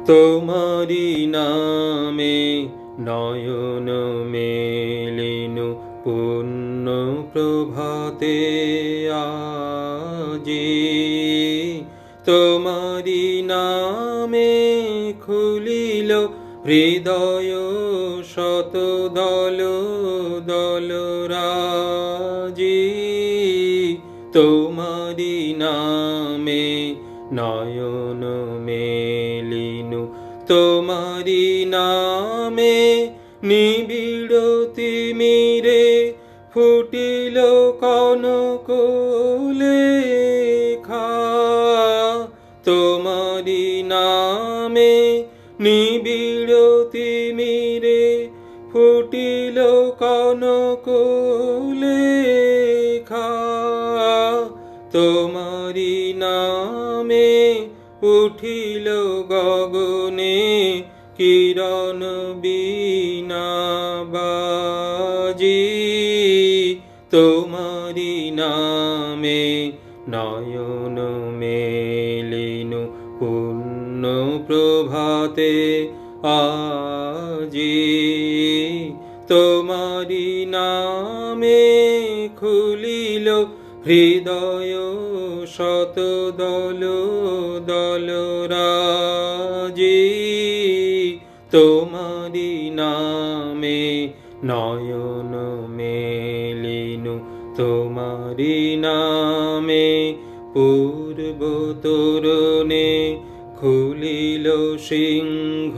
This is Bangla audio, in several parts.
তোমারি নামে নয়ন মেলিনু পুণ্য প্রভাতে আজি। তোমারি নামে খুলিল হৃদয় শত দল দল রাজি। তোমারি নামে নয়ন মেলিনু তোমারি নামে নিবিড় তিমিরে ফুটিল কনক লেখা। তোমারি নামে নিবিড় তিমিরে ফুটিল কনক লেখা। তোমারি নামে উঠিল গগনে কিরণ বীণা বাজি। তোমারি নামে নয়ন মেলিনু পুণ্য প্রভাতে আজি। তোমারি নামে খুলিল হৃদয় শত দল দল রাজি। তোমারি নামে নয়ন মেলিনু তোমারি নামে পূর্ব তোরণে খুলিল সিংহ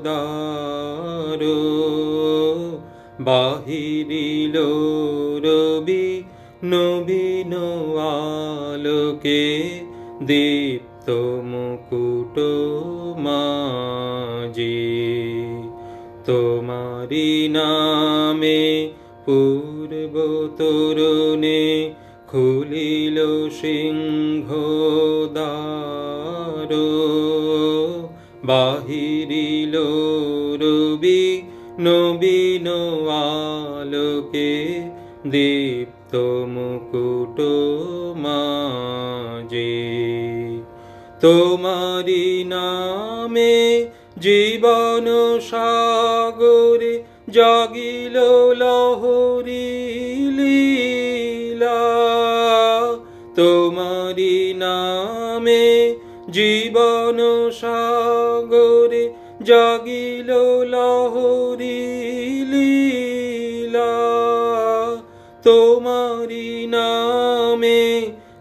দ্বার। বাহিরিল রবি নবীন আলোকে দীপ্ত মুকুট মাঝি। তোমারি নামে পূর্ব তোরণে খুলিল সিংহ দ্বার। বাহিরিল রবি নবীন আলোকে দীপ্ত মুকুট মাঝি। তোমারি নামে জীবন সাগরে জাগিল লহরী লীলা। তোমারি নামে জীবন সাগরে জাগিল লহরী লীলা। তোমারি নামে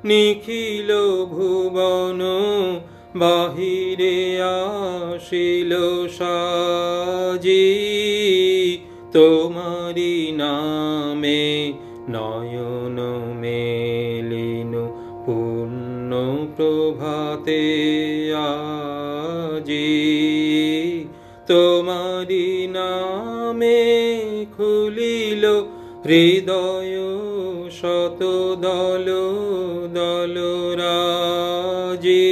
নিখিল ভুবন বাহিরে আসিল সাজি। তোমারি নামে নয়ন মেলিনু পুণ্য প্রভাতে আজি। তোমারি নামে খুলিল হৃদয় শত দল দল রাজি।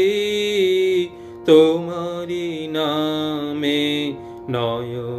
তোমারি নামে নয়ন